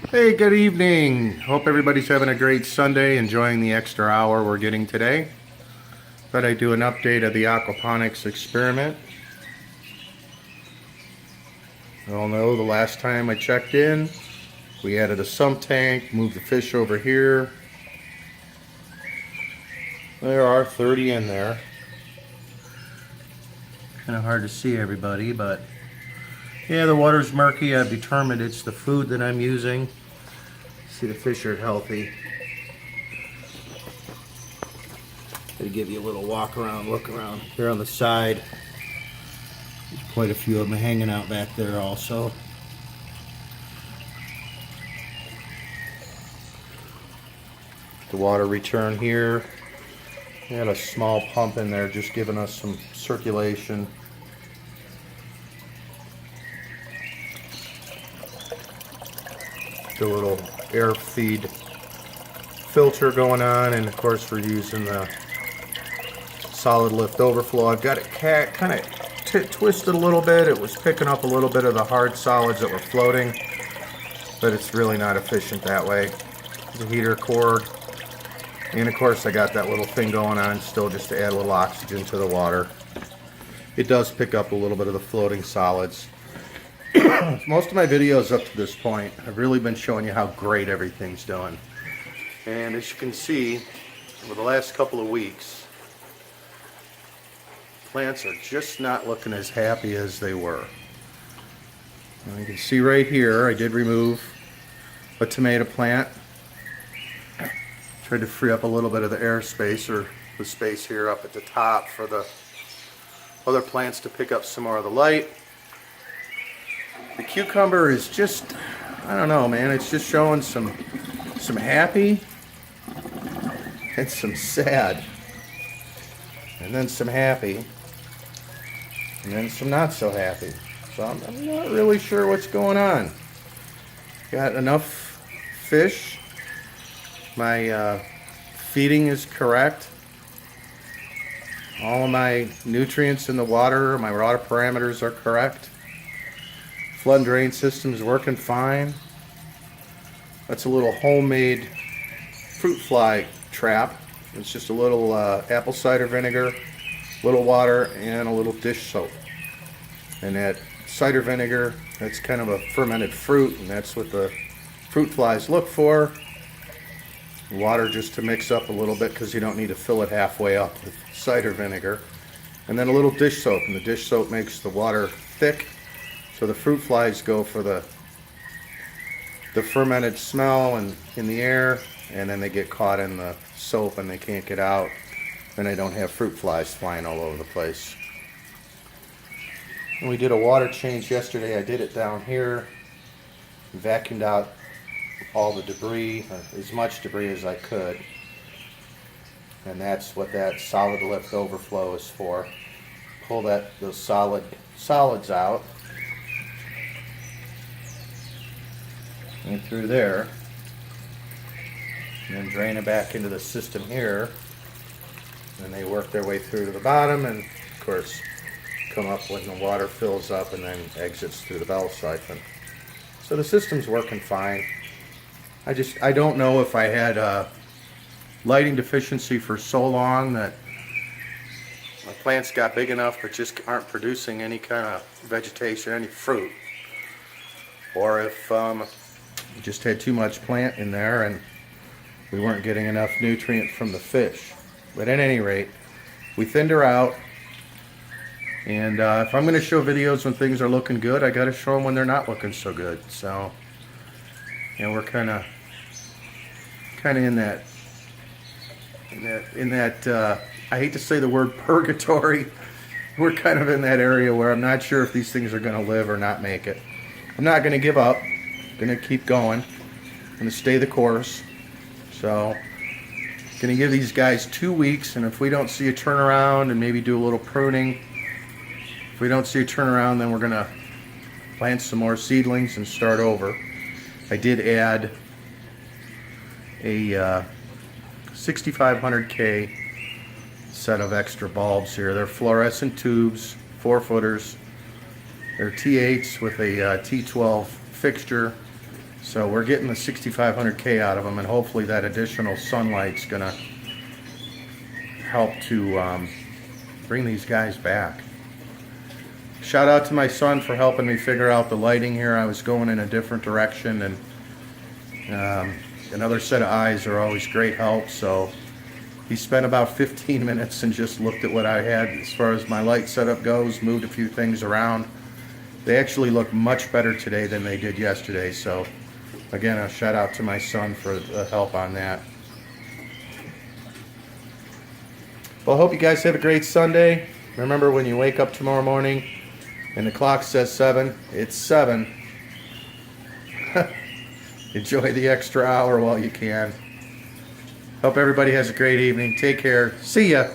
Hey, good evening. Hope everybody's having a great Sunday, enjoying the extra hour we're getting today. Thought I'd do an update of the aquaponics experiment. You all know the last time I checked in, we added a sump tank, moved the fish over here. There are 30 in there. Kind of hard to see everybody, but yeah, the water's murky. I've determined it's the food that I'm using. See, the fish are healthy. Gonna give you a little walk around, look around here on the side. There's quite a few of them hanging out back there also. The water return here. We had a small pump in there just giving us some circulation. The little air feed filter going on, and of course we're using the solid lift overflow. I've got it kind of twisted a little bit. It was picking up a little bit of the hard solids that were floating, but it's really not efficient that way. The heater cord, and of course I got that little thing going on still just to add a little oxygen to the water. It does pick up a little bit of the floating solids. Most of my videos up to this point, I've really been showing you how great everything's doing. And as you can see, over the last couple of weeks, plants are just not looking as happy as they were. And you can see right here, I did remove a tomato plant. Tried to free up a little bit of the airspace, or the space here up at the top, for the other plants to pick up some more of the light. The cucumber is just, I don't know, man, it's just showing some happy and some sad, and then some happy, and then some not so happy. So I'm not really sure what's going on. Got enough fish. My feeding is correct. All of my nutrients in the water, my water parameters are correct. Flood and drain system is working fine. That's a little homemade fruit fly trap. It's just a little apple cider vinegar, a little water, and a little dish soap. And that cider vinegar, that's kind of a fermented fruit, and that's what the fruit flies look for. Water just to mix up a little bit, because you don't need to fill it halfway up with cider vinegar. And then a little dish soap, and the dish soap makes the water thick. So the fruit flies go for the fermented smell and in the air, and then they get caught in the soap and they can't get out. Then I don't have fruit flies flying all over the place. And we did a water change yesterday. I did it down here, vacuumed out all the debris, as much debris as I could. And that's what that solid lift overflow is for. Pull those solids out. And through there, and then drain it back into the system here, and they work their way through to the bottom, and of course come up when the water fills up and then exits through the bell siphon. So the system's working fine. I don't know if I had a lighting deficiency for so long that my plants got big enough but just aren't producing any kind of vegetation, any fruit, or if we just had too much plant in there and we weren't getting enough nutrient from the fish. But at any rate, we thinned her out, and if I'm going to show videos when things are looking good, I got to show them when they're not looking so good. So, you know, we're kind of in that I hate to say the word purgatory. We're kind of in that area where I'm not sure if these things are going to live or not make it. I'm not going to give up. Gonna keep going. Gonna stay the course. So gonna give these guys 2 weeks, and if we don't see a turnaround, and maybe do a little pruning, if we don't see a turnaround, then we're gonna plant some more seedlings and start over. I did add a 6500K set of extra bulbs here. They're fluorescent tubes, 4-footers. They're T8s with a T12 fixture. So we're getting the 6500K out of them, and hopefully that additional sunlight's gonna help to bring these guys back. Shout out to my son for helping me figure out the lighting here. I was going in a different direction, and another set of eyes are always great help. So he spent about 15 minutes and just looked at what I had as far as my light setup goes, moved a few things around. They actually look much better today than they did yesterday. So again, a shout out to my son for the help on that. Well, I hope you guys have a great Sunday. Remember, when you wake up tomorrow morning and the clock says 7, it's 7. Enjoy the extra hour while you can. Hope everybody has a great evening. Take care. See ya.